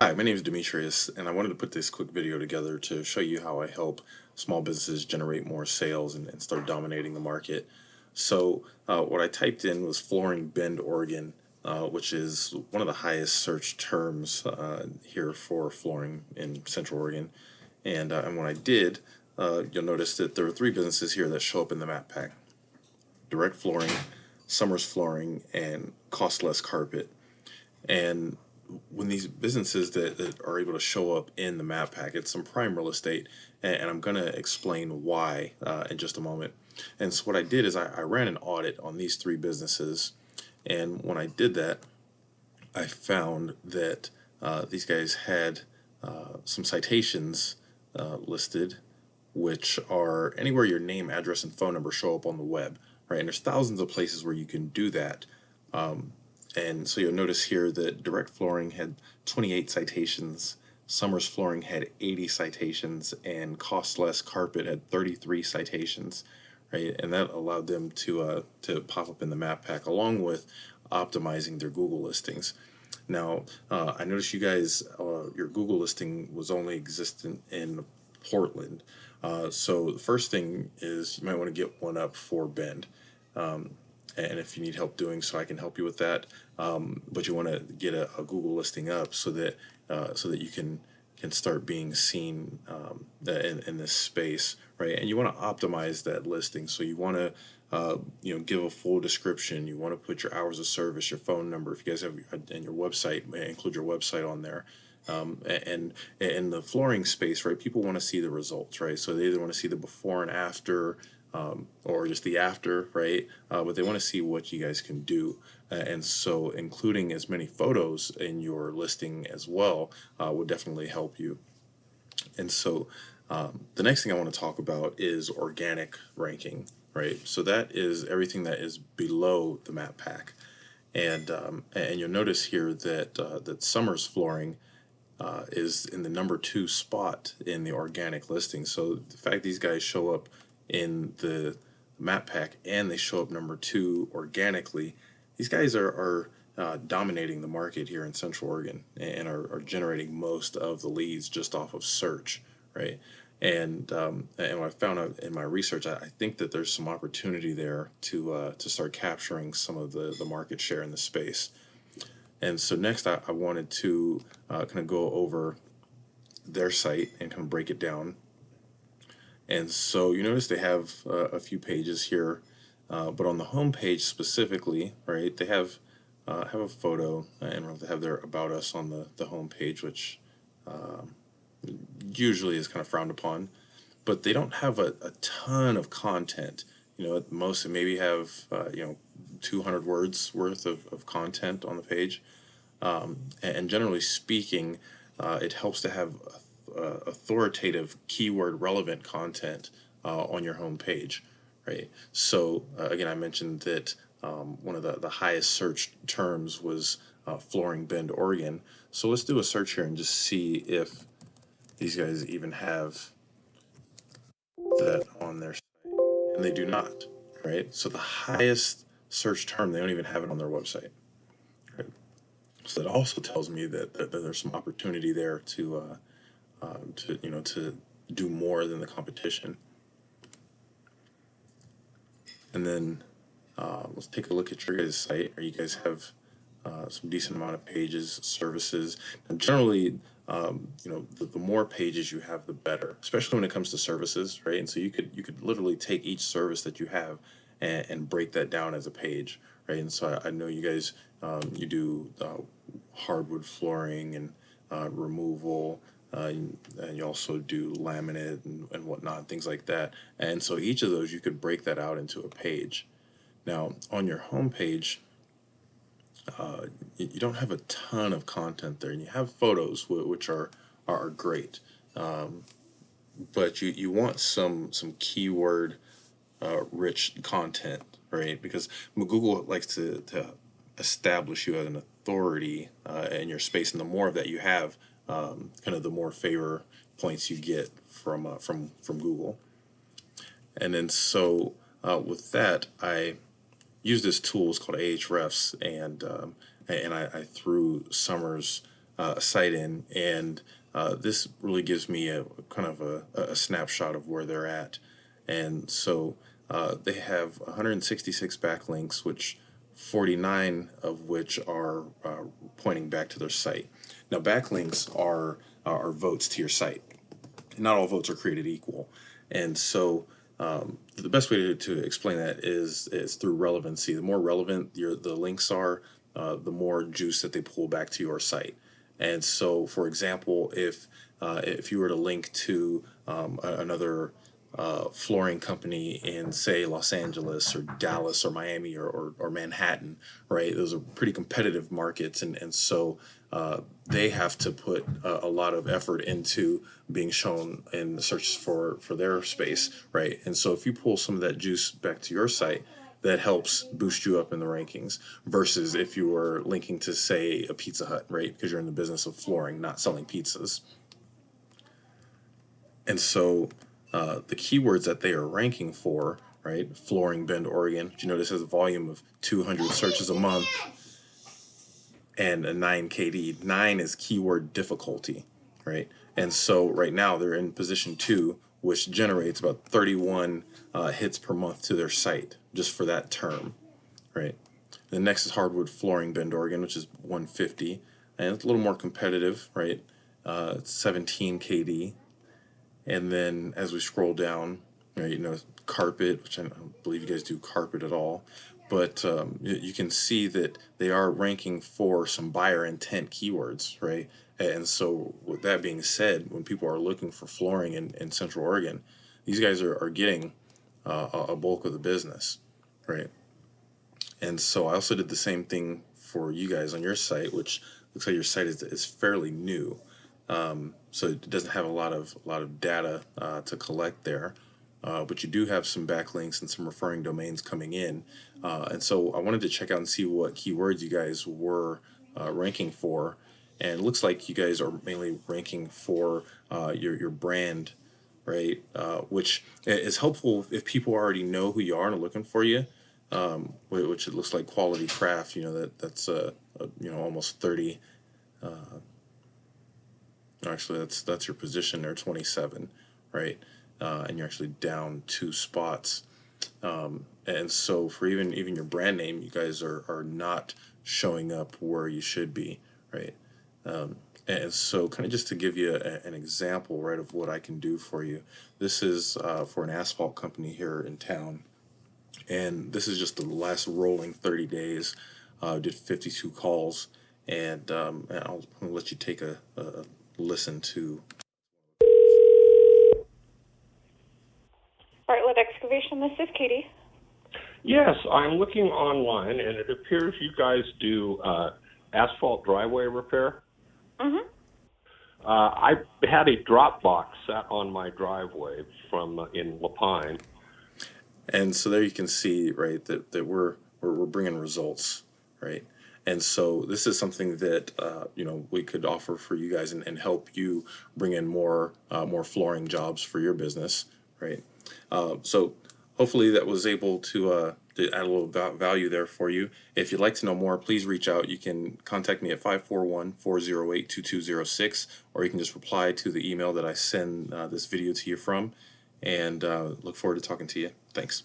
Hi, my name is Demetrius, and I wanted to put this quick video together to show you how I help small businesses generate more sales and start dominating the market. What I typed in was flooring Bend, Oregon, which is one of the highest search terms here for flooring in Central Oregon. And when I did, you'll notice that there are three businesses here that show up in the map pack: Direct Flooring, Summers Flooring, and Cost Less Carpet. And when these businesses that are able to show up in the map pack, it's some prime real estate, and I'm going to explain why in just a moment. And so what I did is I ran an audit on these three businesses, and when I did that, I found that these guys had some citations listed, which are anywhere your name, address, and phone number show up on the web, right? And there's thousands of places where you can do that. And so you'll notice here that Direct Flooring had 28 citations, Summers Flooring had 80 citations, and Cost Less Carpet had 33 citations, right? And that allowed them to pop up in the map pack along with optimizing their Google listings. Now, I noticed you guys, your Google listing was only existent in Portland. So the first thing is you might want to get one up for Bend. And if you need help doing so, I can help you with that. But you want to get a Google listing up so that you can start being seen in this space, right? And you want to optimize that listing. So you want to give a full description. You want to put your hours of service, your phone number. If you guys have and your website, include your website on there. And in the flooring space, right, people want to see the results, right? So they either want to see the before and after, or just the after, right? But they want to see what you guys can do. And so including as many photos in your listing as well would definitely help you. And so the next thing I want to talk about is organic ranking, right? So that is everything that is below the map pack. And you'll notice here that Summers Flooring is in the number 2 spot in the organic listing. So the fact these guys show up in the map pack and they show up number 2 organically, these guys are dominating the market here in Central Oregon and are generating most of the leads just off of search, right? And what I found out in my research, I think that there's some opportunity there to start capturing some of the market share in the space. And so next, I wanted to kind of go over their site and kind of break it down. And so you notice they have a few pages here, but on the home page specifically, right, they have a photo and they have their About Us on the home page, which usually is kind of frowned upon. But they don't have a ton of content. At most, they maybe have 200 words worth of content on the page. And generally speaking, it helps to have authoritative, keyword relevant content on your home page, right? So again, I mentioned that one of the highest search terms was flooring Bend, Oregon. So let's do a search here and just see if these guys even have that on their site. And they do not, right? So the highest search term, they don't even have it on their website. Right? So that also tells me that there's some opportunity there to do more than the competition. And then let's take a look at your guys' site. Or you guys have some decent amount of pages, services. And generally, the more pages you have, the better, especially when it comes to services, right? And so you could literally take each service that you have and break that down as a page, right? And so I know you guys you do hardwood flooring and removal. And you also do laminate and whatnot, things like that. And so each of those, you could break that out into a page. Now, on your home page, you don't have a ton of content there, and you have photos which are great, but you want some keyword rich content, right? Because Google likes to establish you as an authority in your space, and the more of that you have, kind of the more favor points you get from Google. And then so with that, I use this tool. It's called Ahrefs, and I threw Summers a site in, and this really gives me a kind of a snapshot of where they're at. And so they have 166 backlinks, which 49 of which are pointing back to their site. Now, backlinks are votes to your site. Not all votes are created equal, and so the best way to explain that is through relevancy. The more relevant the links are, the more juice that they pull back to your site. And so, for example, if you were to link to another flooring company in, say, Los Angeles or Dallas or Miami or Manhattan, right? Those are pretty competitive markets, and so they have to put a lot of effort into being shown in the searches for their space, right? And so if you pull some of that juice back to your site, that helps boost you up in the rankings versus if you were linking to, say, a Pizza Hut, right? Because you're in the business of flooring, not selling pizzas. And so the keywords that they are ranking for, right? Flooring Bend, Oregon. You notice has a volume of 200 searches a month and a 9 KD. 9 is keyword difficulty, right? And so right now they're in position 2, which generates about 31 hits per month to their site just for that term, right? The next is Hardwood Flooring Bend, Oregon, which is 150, and it's a little more competitive, right? It's 17 KD. And then as we scroll down, right, carpet, which I don't believe you guys do carpet at all, but you can see that they are ranking for some buyer intent keywords, right? And so with that being said, when people are looking for flooring in Central Oregon, these guys are getting a bulk of the business, right? And so I also did the same thing for you guys on your site, which looks like your site is fairly new. So it doesn't have a lot of data to collect there, but you do have some backlinks and some referring domains coming in, and so I wanted to check out and see what keywords you guys were ranking for, and it looks like you guys are mainly ranking for your brand, right? Which is helpful if people already know who you are and are looking for you. Which it looks like quality craft. That's almost 30. Actually, that's your position there, 27, right? And you're actually down 2 spots. And so for even your brand name, you guys are not showing up where you should be, right? And so kind of just to give you an example, right, of what I can do for you. This is for an asphalt company here in town, and this is just the last rolling 30 days. Did 52 calls, and I'll let you take a listen to. Bartlett Excavation, this is Katie. Yes, I'm looking online, and it appears you guys do asphalt driveway repair. Mm-hmm. I had a drop box sat on my driveway from in Lapine. And so there you can see, right, that we're bringing results, right? And so this is something that we could offer for you guys and help you bring in more flooring jobs for your business, right? So hopefully that was able to add a little value there for you. If you'd like to know more, please reach out. You can contact me at 541-408-2206, or you can just reply to the email that I send this video to you from, and look forward to talking to you. Thanks.